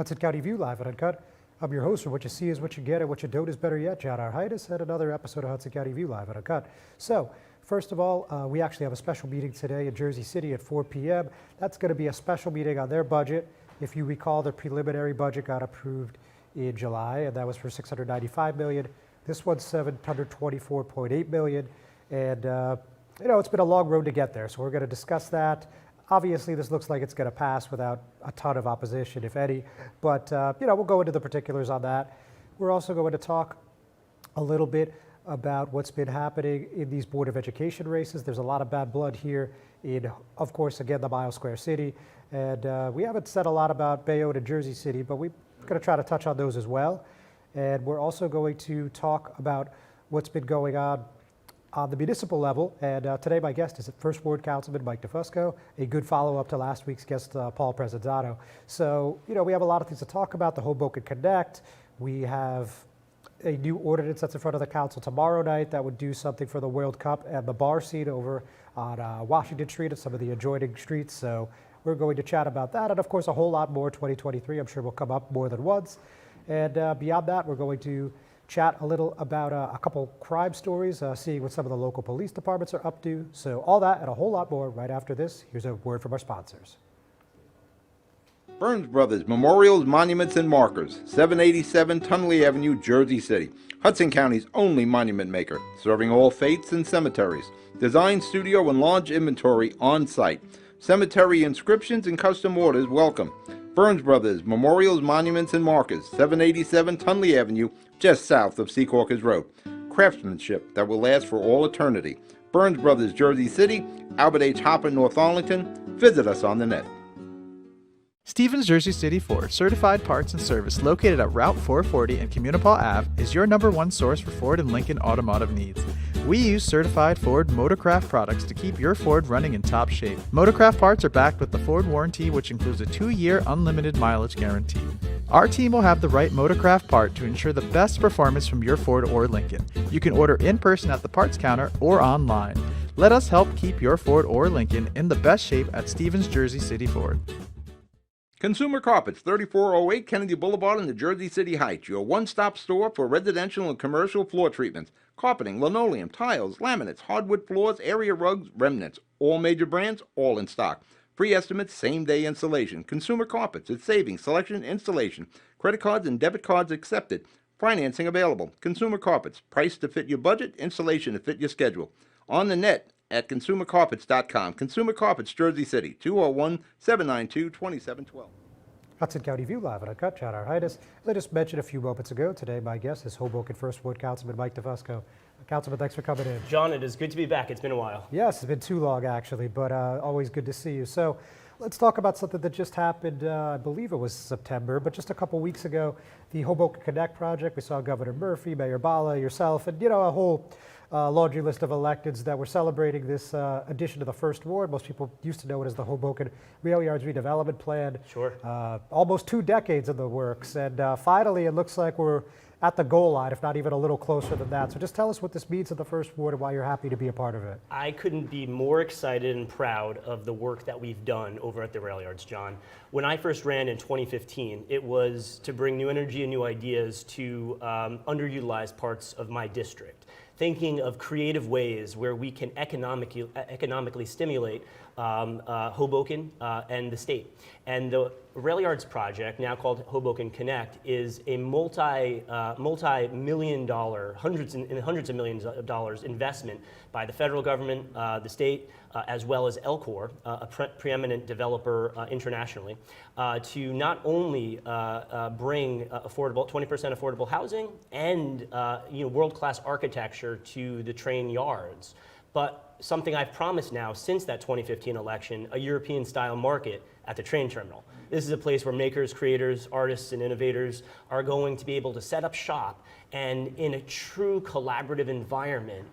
Hudson County View live at Uncut. I'm your host, where what you see is what you get, and what you don't is better yet. John Arhitis at another episode of Hudson County View live at Uncut. So, first of all, we actually have a special meeting today in Jersey City at 4 p.m. That's going to be a special meeting on their budget. If you recall, the preliminary budget got approved in July, and that was for $695 million. This one's $724.8 million, and it's been a long road to get there. So we're going to discuss that. Obviously, this looks like it's going to pass without a ton of opposition, if any. But we'll go into the particulars on that. We're also going to talk a little bit about what's been happening in these Board of Education races. There's a lot of bad blood here in, of course, again, the Mile Square City. And we haven't said a lot about Bayonne and Jersey City, but we're going to try to touch on those as well. And we're also going to talk about what's been going on the municipal level. And today my guest is First Ward Councilman Mike DeFusco, a good follow-up to last week's guest, Paul Presenzano. So, we have a lot of things to talk about. The Hoboken Connect. We have a new ordinance that's in front of the council tomorrow night that would do something for the World Cup and the bar scene over on Washington Street and some of the adjoining streets. So we're going to chat about that. And of course, a whole lot more 2023. I'm sure will come up more than once. And beyond that, we're going to chat a little about a couple crime stories, seeing what some of the local police departments are up to. So all that and a whole lot more right after this. Here's a word from our sponsors. Burns Brothers Memorials, Monuments, and Markers, 787 Tunley Avenue, Jersey City. Hudson County's only monument maker, serving all faiths and cemeteries. Design, studio, and large inventory on site. Cemetery inscriptions and custom orders welcome. Burns Brothers Memorials, Monuments, and Markers, 787 Tunley Avenue, just south of Secaucus Road. Craftsmanship that will last for all eternity. Burns Brothers, Jersey City, Albert H. Hopper, North Arlington. Visit us on the net. Stevens Jersey City Ford Certified Parts and Service, located at Route 440 and Communipaw Ave, is your #1 source for Ford and Lincoln automotive needs. We use certified Ford Motorcraft products to keep your Ford running in top shape. Motorcraft parts are backed with the Ford warranty, which includes a 2-year unlimited mileage guarantee. Our team will have the right Motorcraft part to ensure the best performance from your Ford or Lincoln. You can order in person at the parts counter or online. Let us help keep your Ford or Lincoln in the best shape at Stevens Jersey City Ford. Consumer Carpets, 3408 Kennedy Boulevard in the Jersey City Heights, your one-stop store for residential and commercial floor treatments, carpeting, linoleum, tiles, laminates, hardwood floors, area rugs, remnants, all major brands, all in stock. Free estimates, same-day installation. Consumer Carpets, it's savings, selection, installation. Credit cards and debit cards accepted. Financing available. Consumer Carpets, price to fit your budget, installation to fit your schedule. On the net at consumercarpets.com. Consumer Carpets, Jersey City, 201-792-2712. Hudson County View live at Uncut. John Arhitis. As I just mentioned a few moments ago, today my guest is Hoboken First Ward Councilman Mike DeFusco. Councilman, thanks for coming in. John, it is good to be back. It's been a while. Yes, it's been too long actually, but always good to see you. So let's talk about something that just happened, I believe it was September, but just a couple weeks ago, the Hoboken Connect project. We saw Governor Murphy, Mayor Bala, yourself, and a whole laundry list of electeds that were celebrating this addition to the First Ward. Most people used to know it as the Hoboken Rail Yards Redevelopment Plan. Sure. Almost 2 decades in the works, and finally it looks like we're at the goal line, if not even a little closer than that. So just tell us what this means to the First Ward and why you're happy to be a part of it. I couldn't be more excited and proud of the work that we've done over at the Rail Yards, John. When I first ran in 2015, it was to bring new energy and new ideas to underutilized parts of my district, thinking of creative ways where we can economically stimulate Hoboken and the state. And the Rail Yards project, now called Hoboken Connect, is a multi-million dollar, hundreds of millions of dollars investment by the federal government, the state, as well as Elcor, a preeminent developer internationally, to not only bring 20% affordable housing and world-class architecture to the train yards, but something I've promised now since that 2015 election, a European-style market at the train terminal. This is a place where makers, creators, artists, and innovators are going to be able to set up shop and, in a true collaborative environment,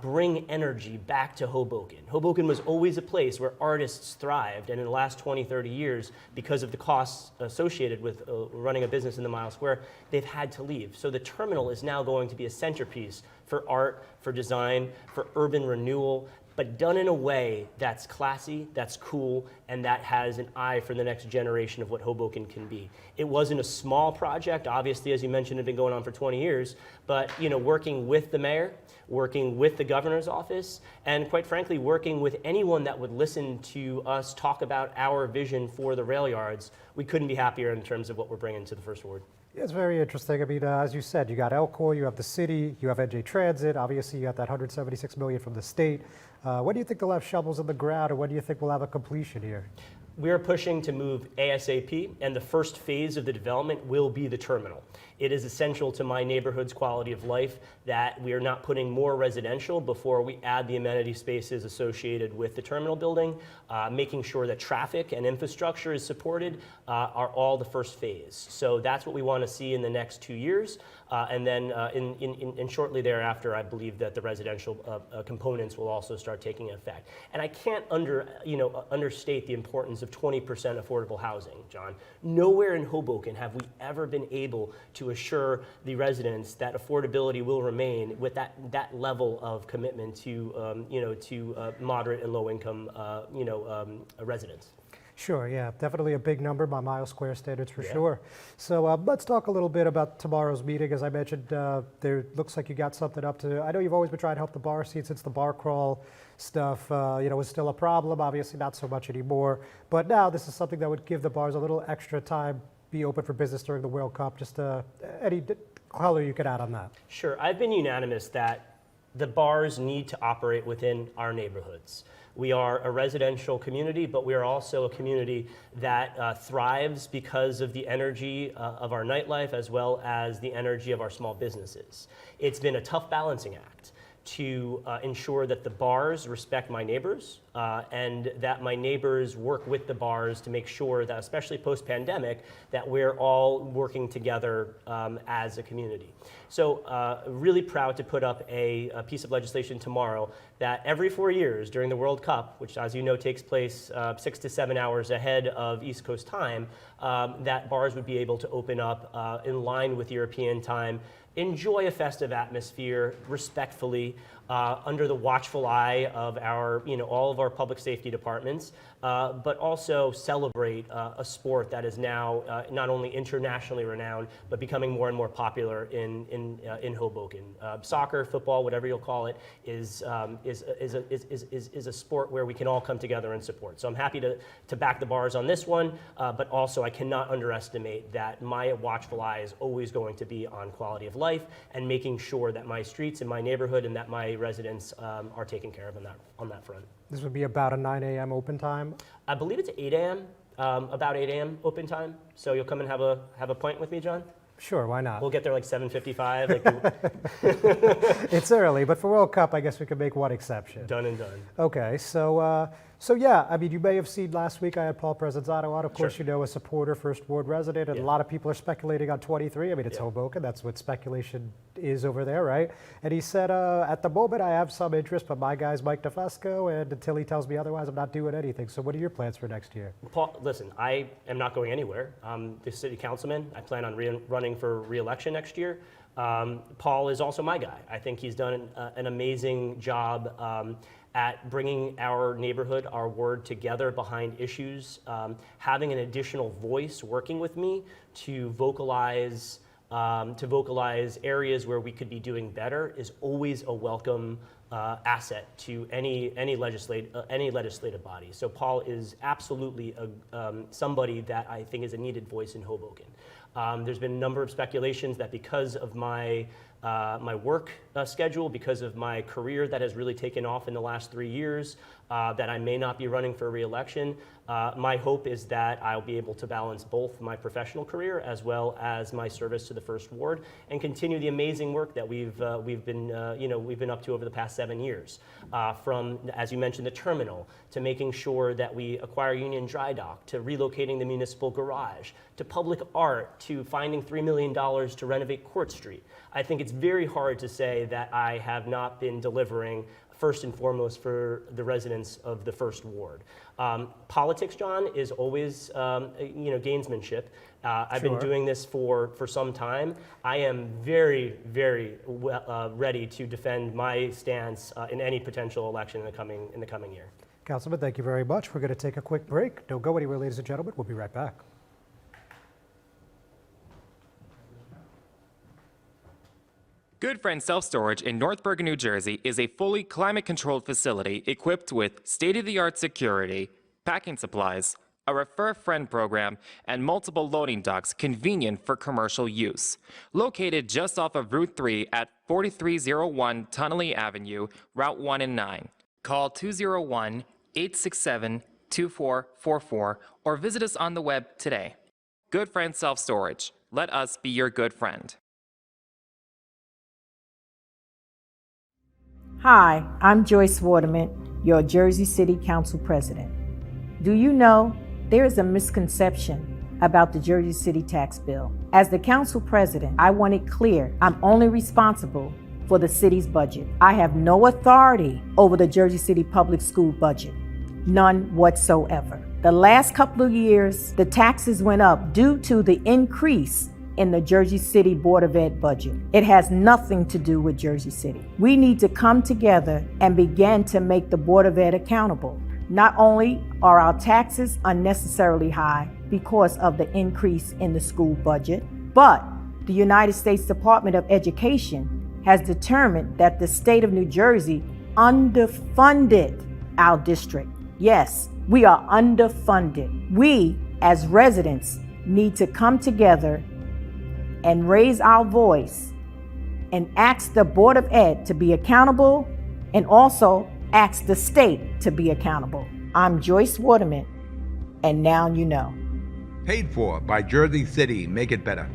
bring energy back to Hoboken. Hoboken was always a place where artists thrived, and in the last 20, 30 years, because of the costs associated with running a business in the Mile Square, they've had to leave. So the terminal is now going to be a centerpiece for art, for design, for urban renewal, but done in a way that's classy, that's cool, and that has an eye for the next generation of what Hoboken can be. It wasn't a small project, obviously, as you mentioned, it had been going on for 20 years, but working with the mayor, working with the governor's office, and quite frankly, working with anyone that would listen to us talk about our vision for the rail yards, we couldn't be happier in terms of what we're bringing to the First Ward. It's very interesting. I mean, as you said, you got Elcor, you have the city, you have NJ Transit. Obviously, you got that $176 million from the state. When do you think they'll have shovels in the ground, or when do you think we'll have a completion here? We're pushing to move ASAP, and the first phase of the development will be the terminal. It is essential to my neighborhood's quality of life that we are not putting more residential before we add the amenity spaces associated with the terminal building. Making sure that traffic and infrastructure is supported are all the first phase. So that's what we want to see in the next 2 years. And then in shortly thereafter, I believe that the residential components will also start taking effect. And I can't understate the importance of 20% affordable housing, John. Nowhere in Hoboken have we ever been able to assure the residents that affordability will remain with that level of commitment to moderate and low income residents. Sure, yeah, definitely a big number by mile square standards for sure. So let's talk a little bit about tomorrow's meeting. As I mentioned, there looks like you got something up to. I know you've always been trying to help the bar scene since the bar crawl stuff, was still a problem. Obviously, not so much anymore. But now this is something that would give the bars a little extra time, be open for business during the World Cup. Just any color you could add on that. Sure, I've been unanimous that the bars need to operate within our neighborhoods. We are a residential community, but we are also a community that thrives because of the energy of our nightlife as well as the energy of our small businesses. It's been a tough balancing act to ensure that the bars respect my neighbors and that my neighbors work with the bars to make sure that, especially post-pandemic, that we're all working together as a community. So really proud to put up a piece of legislation tomorrow that every 4 years during the World Cup, which as you know takes place 6 to 7 hours ahead of East Coast time, that bars would be able to open up in line with European time, enjoy a festive atmosphere respectfully under the watchful eye of our, all of our public safety departments, but also celebrate a sport that is now not only internationally renowned, but becoming more and more popular in Hoboken. Soccer, football, whatever you'll call it, is a sport where we can all come together and support. So I'm happy to back the bars on this one, but also I cannot underestimate that my watchful eye is always going to be on quality of life and making sure that my streets and my neighborhood and that my residents are taken care of on that front. This would be about a 9 a.m. open time? I believe it's 8 a.m., about 8 a.m. open time. So you'll come and have a pint with me, John? Sure, why not? We'll get there like 7:55. It's early, but for World Cup, I guess we could make one exception. Done and done. Okay, so yeah, I mean, you may have seen last week I had Paul Presenzano on. Of course, Sure. a supporter, First Ward resident, and a lot of people are speculating on 23. I mean, it's Hoboken. That's what speculation is over there, right? And he said, at the moment, I have some interest, but my guy's Mike DeFusco, and until he tells me otherwise, I'm not doing anything. So what are your plans for next year? Paul, listen, I am not going anywhere. I'm the city councilman. I plan on running for re-election next year. Paul is also my guy. I think he's done an amazing job at bringing our neighborhood, our ward together behind issues, having an additional voice working with me to vocalize areas where we could be doing better is always a welcome asset to any legislative body. So Paul is absolutely somebody that I think is a needed voice in Hoboken. There's been a number of speculations that because of my work schedule, because of my career that has really taken off in the last 3 years, that I may not be running for re-election. My hope is that I'll be able to balance both my professional career as well as my service to the First Ward and continue the amazing work that we've been up to over the past 7 years. From, as you mentioned, the terminal, to making sure that we acquire Union Dry Dock, to relocating the municipal garage, to public art, to finding $3 million to renovate Court Street. I think it's very hard to say that I have not been delivering first and foremost for the residents of the First Ward. Politics, John, is always gamesmanship, I've been doing this for some time. I am very, very ready to defend my stance in any potential election in the coming year. Councilman, thank you very much. We're going to take a quick break. Don't go anywhere, ladies and gentlemen. We'll be right back. Good Friend Self Storage in North Bergen, New Jersey is a fully climate-controlled facility equipped with state-of-the-art security, packing supplies, a Refer Friend program, and multiple loading docks convenient for commercial use. Located just off of Route 3 at 4301 Tunnelly Avenue, Route 1 and 9. Call 201-867-2444 or visit us on the web today. Good Friend Self Storage. Let us be your good friend. Hi, I'm Joyce Waterman, your Jersey City Council President. Do you know there is a misconception about the Jersey City tax bill? As the Council President, I want it clear I'm only responsible for the city's budget. I have no authority over the Jersey City public school budget, none whatsoever. The last couple of years, the taxes went up due to the increase in the Jersey City Board of Ed budget. It has nothing to do with Jersey City. We need to come together and begin to make the Board of Ed accountable. Not only are our taxes unnecessarily high because of the increase in the school budget, but the United States Department of Education has determined that the state of New Jersey underfunded our district. Yes, we are underfunded. We, as residents, need to come together and raise our voice and ask the Board of Ed to be accountable and also ask the state to be accountable. I'm Joyce Waterman, and now you know. Paid for by Jersey City. Make it better.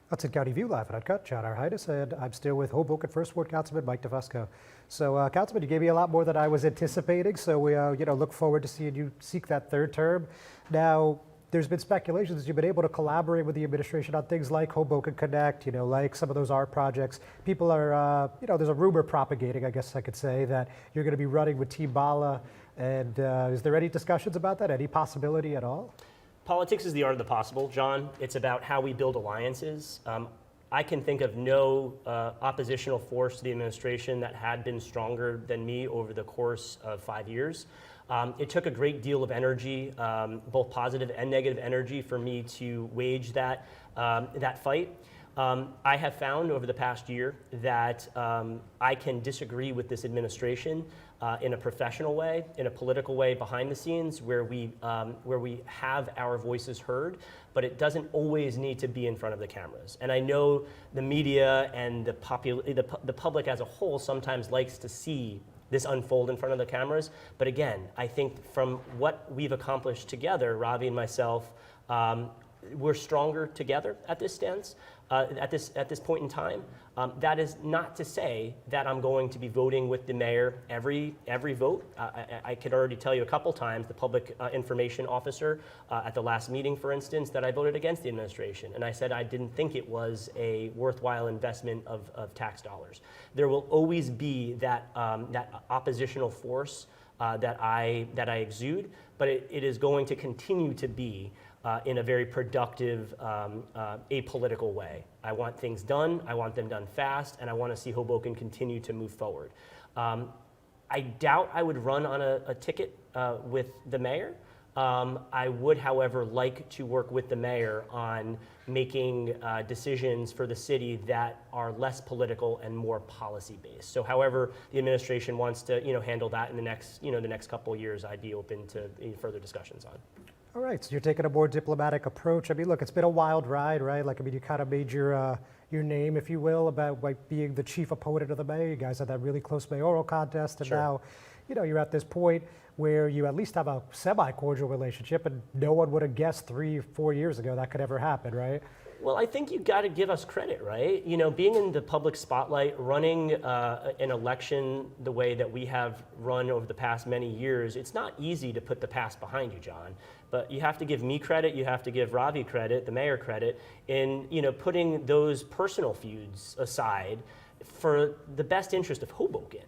Hudson County View live at Uncut. John Arhitis, and I'm still with Hoboken First Ward Councilman Mike DeFusco. So, Councilman, you gave me a lot more than I was anticipating. So we, look forward to seeing you seek that third term. Now, there's been speculations that you've been able to collaborate with the administration on things like Hoboken Connect, like some of those art projects. People are, there's a rumor propagating, I guess I could say, that you're going to be running with Team Bala. And is there any discussions about that? Any possibility at all? Politics is the art of the possible, John. It's about how we build alliances. I can think of no oppositional force to the administration that had been stronger than me over the course of 5 years. It took a great deal of energy, both positive and negative energy, for me to wage that fight. I have found over the past year that I can disagree with this administration in a professional way, in a political way behind the scenes, where we have our voices heard, but it doesn't always need to be in front of the cameras. And I know the media and the public as a whole sometimes likes to see this unfold in front of the cameras. But again, I think from what we've accomplished together, Ravi and myself, we're stronger together at this stance, at this point in time. That is not to say that I'm going to be voting with the mayor every vote. I could already tell you a couple times, the public information officer at the last meeting, for instance, that I voted against the administration. And I said I didn't think it was a worthwhile investment of tax dollars. There will always be that oppositional force that I exude, but it is going to continue to be in a very productive, apolitical way. I want things done, I want them done fast, and I want to see Hoboken continue to move forward. I doubt I would run on a ticket with the mayor. I would, however, like to work with the mayor on making decisions for the city that are less political and more policy-based. So however the administration wants to handle that in the next couple of years, I'd be open to further discussions on. All right, so you're taking a more diplomatic approach. I mean, look, it's been a wild ride, right? Like, I mean, you kind of made your name, if you will, about being the chief opponent of the mayor. You guys had that really close mayoral contest, and now, you're at this point where you at least have a semi-cordial relationship, and no one would have guessed 3 or 4 years ago that could ever happen, right? Well, I think you got to give us credit, right? Being in the public spotlight, running an election the way that we have run over the past many years, it's not easy to put the past behind you, John. But you have to give me credit, you have to give Ravi credit, the mayor credit, in putting those personal feuds aside for the best interest of Hoboken.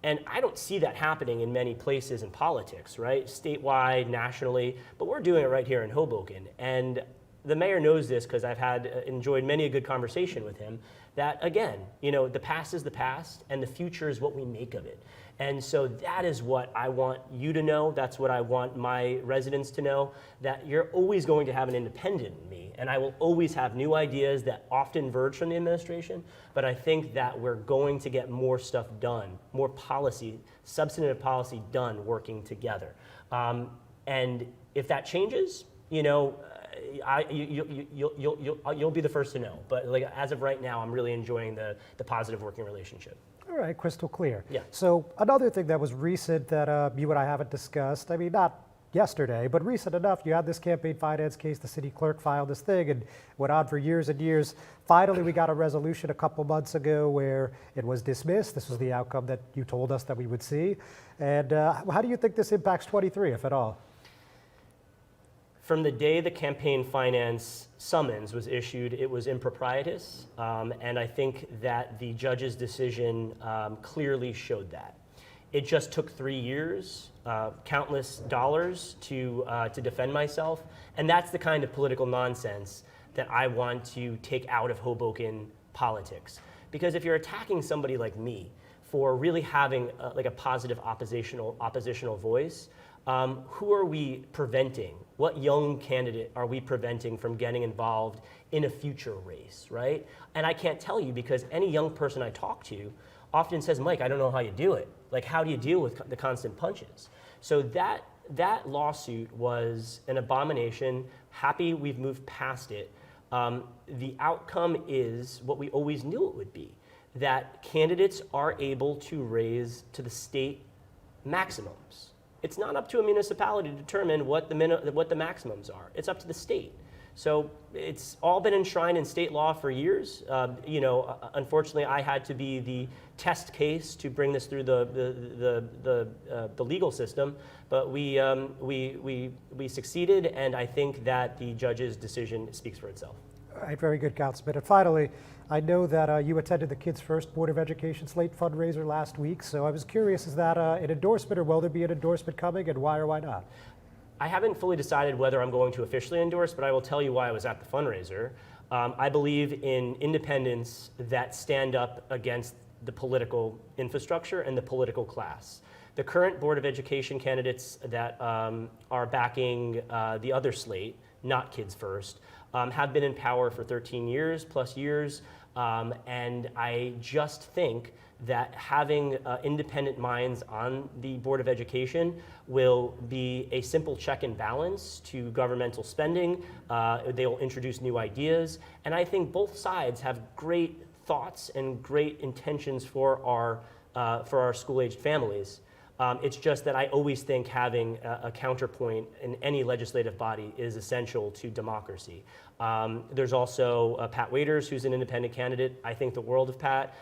And I don't see that happening in many places in politics, right? Statewide, nationally, but we're doing it right here in Hoboken. And the mayor knows this because I've enjoyed many a good conversation with him, that again, the past is the past and the future is what we make of it. And so that is what I want you to know. That's what I want my residents to know, that you're always going to have an independent in me. And I will always have new ideas that often verge from the administration. But I think that we're going to get more stuff done, more policy, substantive policy done working together. And if that changes, you'll be the first to know. But like, as of right now, I'm really enjoying the positive working relationship. All right, crystal clear. Yeah. So another thing that was recent that you and I haven't discussed, I mean, not yesterday, but recent enough, you had this campaign finance case, the city clerk filed this thing and went on for years and years. Finally, we got a resolution a couple months ago where it was dismissed. This was the outcome that you told us that we would see. And how do you think this impacts 23, if at all? From the day the campaign finance summons was issued, it was improprietous, and I think that the judge's decision clearly showed that. It just took 3 years, countless dollars to defend myself, and that's the kind of political nonsense that I want to take out of Hoboken politics. Because if you're attacking somebody like me for really having like a positive oppositional voice, who are we preventing? What young candidate are we preventing from getting involved in a future race, right? And I can't tell you, because any young person I talk to often says, Mike, I don't know how you do it. Like, how do you deal with the constant punches? So that lawsuit was an abomination. Happy we've moved past it. The outcome is what we always knew it would be, that candidates are able to raise to the state maximums. It's not up to a municipality to determine what the maximums are. It's up to the state. So it's all been enshrined in state law for years. Unfortunately, I had to be the test case to bring this through the legal system, but we succeeded, and I think that the judge's decision speaks for itself. All right, very good, Councilman. And finally, I know that you attended the Kids First Board of Education Slate fundraiser last week, so I was curious, is that an endorsement, or will there be an endorsement coming, and why or why not? I haven't fully decided whether I'm going to officially endorse, but I will tell you why I was at the fundraiser. I believe in independents that stand up against the political infrastructure and the political class. The current Board of Education candidates that are backing the other slate, not Kids First, have been in power for 13 years plus years, and I just think that having independent minds on the Board of Education will be a simple check and balance to governmental spending. They will introduce new ideas, and I think both sides have great thoughts and great intentions for our school-aged families. It's just that I always think having a counterpoint in any legislative body is essential to democracy. There's also Pat Waiters, who's an independent candidate. I think the world of Pat.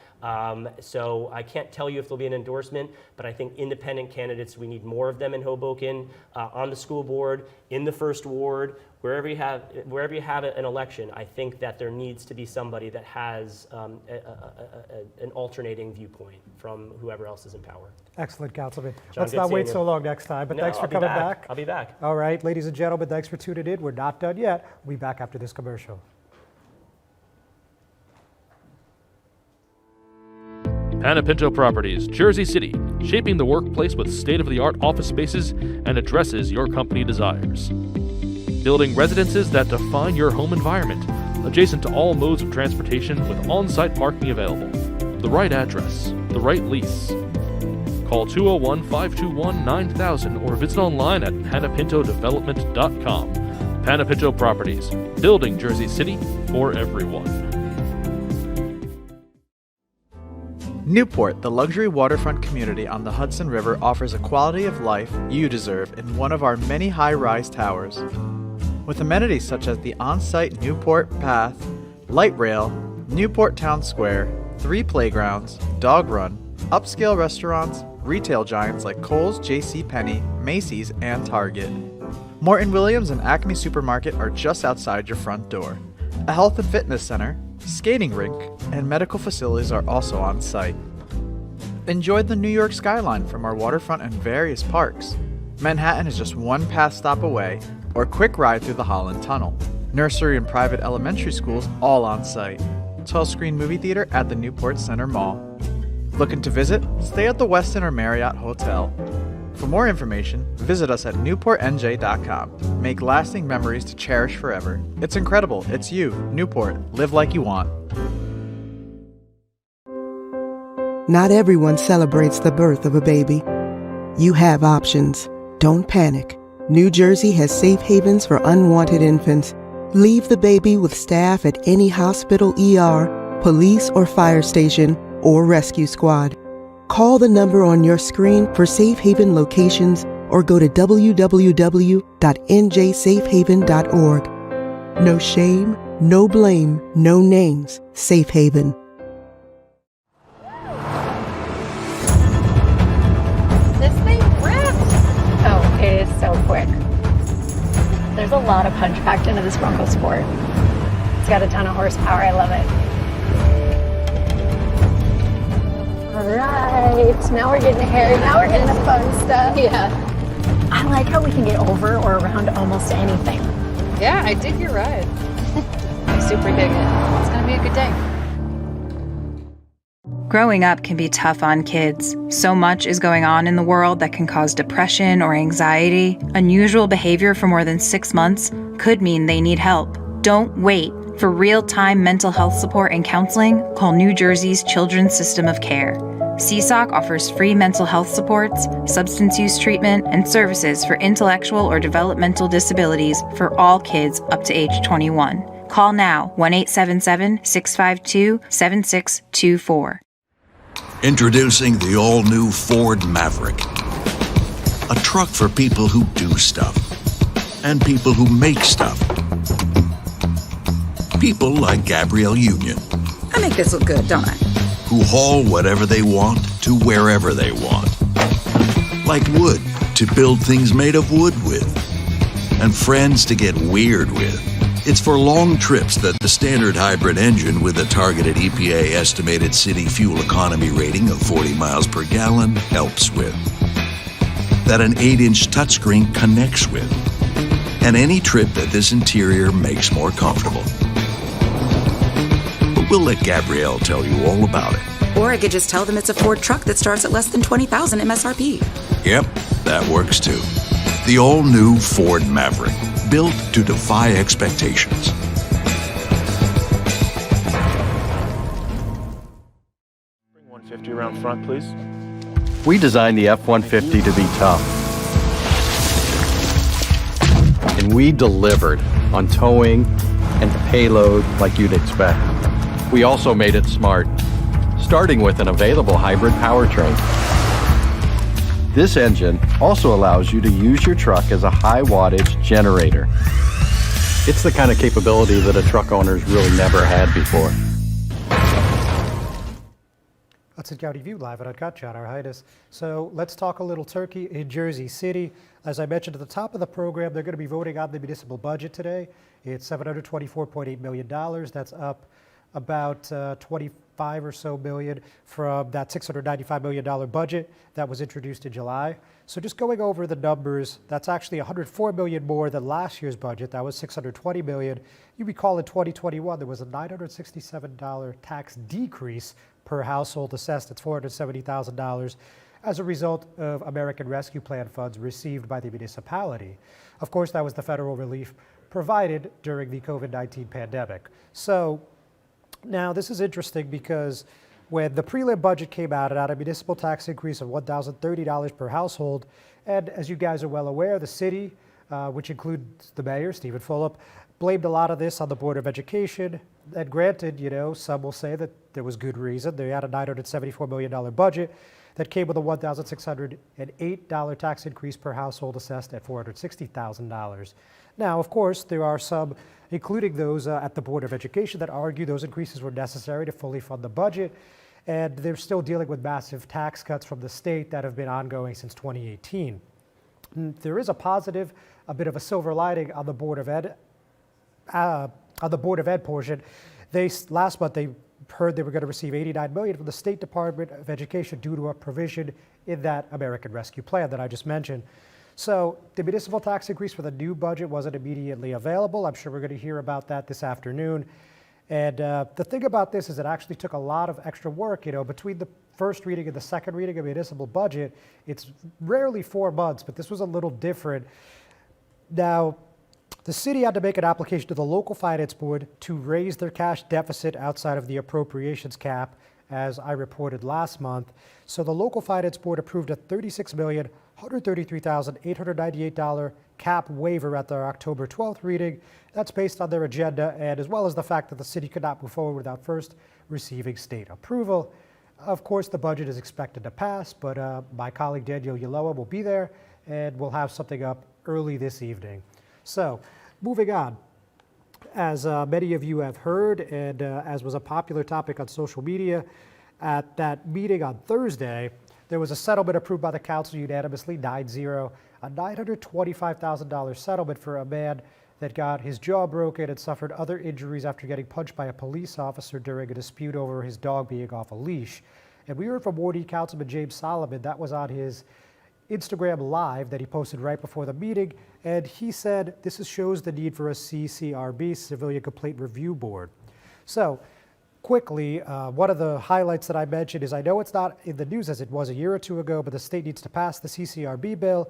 So I can't tell you if there'll be an endorsement, but I think independent candidates, we need more of them in Hoboken, on the school board, in the first ward, wherever you have an election. I think that there needs to be somebody that has an alternating viewpoint from whoever else is in power. Excellent, Councilman. John, Let's good not seeing wait you. so long next time, but No, thanks for I'll be coming back. back. I'll be back. All right, ladies and gentlemen, thanks for tuning in. We're not done yet. We'll be back after this commercial. Panapinto Properties, Jersey City, shaping the workplace with state-of-the-art office spaces and addresses your company desires. Building residences that define your home environment, adjacent to all modes of transportation with on-site parking available. The right address, the right lease. Call 201-521-9000 or visit online at panapintodevelopment.com. Panapinto Properties, building Jersey City for everyone. Newport, the luxury waterfront community on the Hudson River, offers a quality of life you deserve in one of our many high-rise towers. With amenities such as the on-site Newport Path, light rail, Newport Town Square, 3 playgrounds, dog run, upscale restaurants, retail giants like Kohl's, JCPenney, Macy's, and Target. Morton Williams and Acme Supermarket are just outside your front door. A health and fitness center, skating rink, and medical facilities are also on site. Enjoy the New York skyline from our waterfront and various parks. Manhattan is just one path stop away, or quick ride through the Holland Tunnel. Nursery and private elementary schools all on site. 12-screen movie theater at the Newport Center Mall. Looking to visit? Stay at the Westin or Marriott Hotel. For more information, visit us at newportnj.com. Make lasting memories to cherish forever. It's incredible. It's you, Newport. Live like you want. Not everyone celebrates the birth of a baby. You have options. Don't panic. New Jersey has safe havens for unwanted infants. Leave the baby with staff at any hospital, ER, police or fire station, or rescue squad. Call the number on your screen for safe haven locations or go to www.njsafehaven.org. No shame, no blame, no names. Safe Haven. This thing rips! Oh, it is so quick. There's a lot of punch packed into this Bronco Sport. It's got a ton of horsepower. I love it. All right, now we're getting hairy. Now we're getting the fun stuff. Yeah. I like how we can get over or around almost anything. Yeah, I dig your ride. I super dig it. It's gonna be a good day. Growing up can be tough on kids. So much is going on in the world that can cause depression or anxiety. Unusual behavior for more than 6 months could mean they need help. Don't wait. For real-time mental health support and counseling, call New Jersey's Children's System of Care. CSOC offers free mental health supports, substance use treatment, and services for intellectual or developmental disabilities for all kids up to age 21. Call now, 1-877-652-7624. Introducing the all-new Ford Maverick. A truck for people who do stuff. And people who make stuff. People like Gabrielle Union. I make this look good, don't I? Who haul whatever they want to wherever they want. Like wood to build things made of wood with. And friends to get weird with. It's for long trips that the standard hybrid engine with a targeted EPA estimated city fuel economy rating of 40 miles per gallon helps with. That an 8-inch touchscreen connects with. And any trip that this interior makes more comfortable. But we'll let Gabrielle tell you all about it. Or I could just tell them it's a Ford truck that starts at less than $20,000 MSRP. Yep, that works too. The all-new Ford Maverick. Built to defy expectations. Bring 150 around front, please. We designed the F-150 to be tough. And we delivered on towing and payload like you'd expect. We also made it smart, starting with an available hybrid powertrain. This engine also allows you to use your truck as a high-wattage generator. It's the kind of capability that a truck owner's really never had before. That's County View live at Uncut, John Arhitis. So let's talk a little turkey in Jersey City. As I mentioned at the top of the program, they're going to be voting on the municipal budget today. It's $724.8 million. That's up about 25 or so million from that $695 million budget that was introduced in July. So just going over the numbers, that's actually 104 million more than last year's budget. That was 620 million. You recall in 2021, there was a $967 tax decrease per household assessed at $470,000 as a result of American Rescue Plan funds received by the municipality. Of course, that was the federal relief provided during the COVID-19 pandemic. So now this is interesting because when the prelim budget came out, it had a municipal tax increase of $1,030 per household. And as you guys are well aware, the city, which includes the mayor, Stephen Fulop, blamed a lot of this on the Board of Education. And granted, some will say that there was good reason. They had a $974 million budget that came with a $1,608 tax increase per household assessed at $460,000. Now, of course, there are some, including those at the Board of Education, that argue those increases were necessary to fully fund the budget, and they're still dealing with massive tax cuts from the state that have been ongoing since 2018. There is a positive, a bit of a silver lining on the Board of Ed portion. Last month they heard they were going to receive $89 million from the State Department of Education due to a provision in that American Rescue Plan that I just mentioned. So the municipal tax increase for the new budget wasn't immediately available. I'm sure we're going to hear about that this afternoon. And the thing about this is it actually took a lot of extra work, between the first reading and the second reading of municipal budget. It's rarely 4 months, but this was a little different. Now, the city had to make an application to the local finance board to raise their cash deficit outside of the appropriations cap, as I reported last month. So the local finance board approved a $36,133,898 cap waiver at their October 12th reading. That's based on their agenda, and as well as the fact that the city could not move forward without first receiving state approval. Of course, the budget is expected to pass, but my colleague Daniel Yaloa will be there, and we'll have something up early this evening. So, moving on. As many of you have heard, and as was a popular topic on social media, at that meeting on Thursday, there was a settlement approved by the council unanimously, 9-0, a $925,000 settlement for a man that got his jaw broken and suffered other injuries after getting punched by a police officer during a dispute over his dog being off a leash. And we heard from Wardy Councilman James Solomon. That was on his Instagram Live that he posted right before the meeting, and he said this shows the need for a CCRB, Civilian Complaint Review Board. So, quickly, one of the highlights that I mentioned is I know it's not in the news as it was a year or two ago, but the state needs to pass the CCRB bill,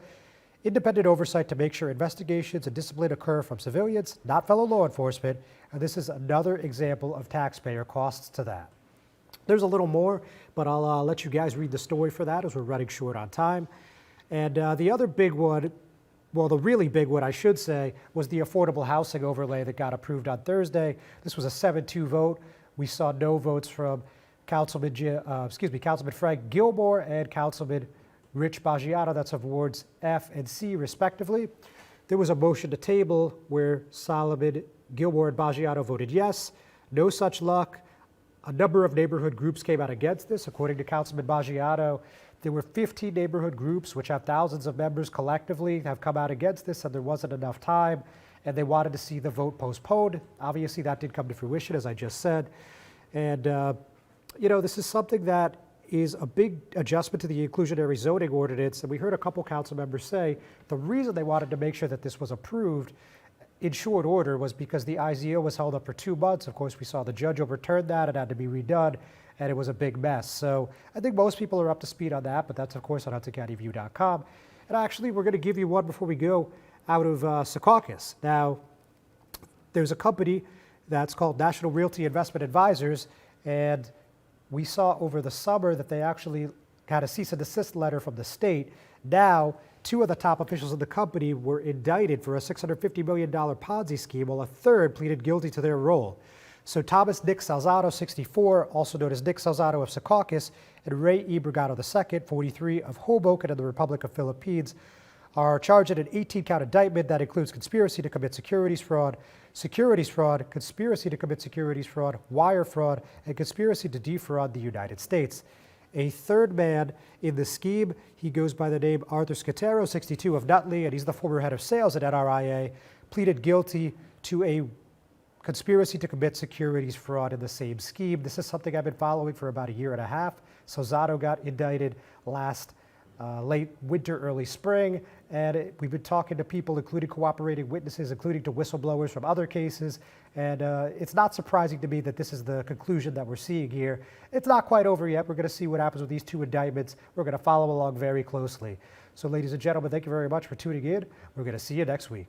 independent oversight to make sure investigations and discipline occur from civilians, not fellow law enforcement, and this is another example of taxpayer costs to that. There's a little more, but I'll let you guys read the story for that as we're running short on time. And the other big one, well, the really big one, I should say, was the affordable housing overlay that got approved on Thursday. This was a 7-2 vote. We saw no votes from Councilman Frank Gilmore and Councilman Rich Baggiato. That's of wards F and C, respectively. There was a motion to table where Solomon, Gilmore, and Baggiato voted yes. No such luck. A number of neighborhood groups came out against this. According to Councilman Baggiato, there were 15 neighborhood groups, which have thousands of members collectively, have come out against this, and there wasn't enough time, and they wanted to see the vote postponed. Obviously, that did come to fruition, as I just said. And, this is something that is a big adjustment to the inclusionary zoning ordinance, and we heard a couple council members say the reason they wanted to make sure that this was approved in short order was because the IZO was held up for 2 months. Of course, we saw the judge overturn that. It had to be redone, and it was a big mess. So I think most people are up to speed on that, but that's, of course, on HudsonCountyView.com. And actually, we're going to give you one before we go out of Secaucus. Now, there's a company that's called National Realty Investment Advisors, and we saw over the summer that they actually had a cease and desist letter from the state. Now, 2 of the top officials of the company were indicted for a $650 million Ponzi scheme, while a third pleaded guilty to their role. So Thomas Nick Salzado, 64, also known as Nick Salzado of Secaucus, and Ray E. Brigado II, 43, of Hoboken in the Republic of Philippines, are charged in an 18-count indictment that includes conspiracy to commit securities fraud, conspiracy to commit securities fraud, wire fraud, and conspiracy to defraud the United States. A third man in the scheme, he goes by the name Arthur Scatero, 62, of Nutley, and he's the former head of sales at NRIA, pleaded guilty to a conspiracy to commit securities fraud in the same scheme. This is something I've been following for about a year and a half. Salzado got indicted last late winter, early spring, and we've been talking to people, including cooperating witnesses, including to whistleblowers from other cases, and it's not surprising to me that this is the conclusion that we're seeing here. It's not quite over yet. We're going to see what happens with these 2 indictments. We're going to follow along very closely. So, ladies and gentlemen, thank you very much for tuning in. We're going to see you next week.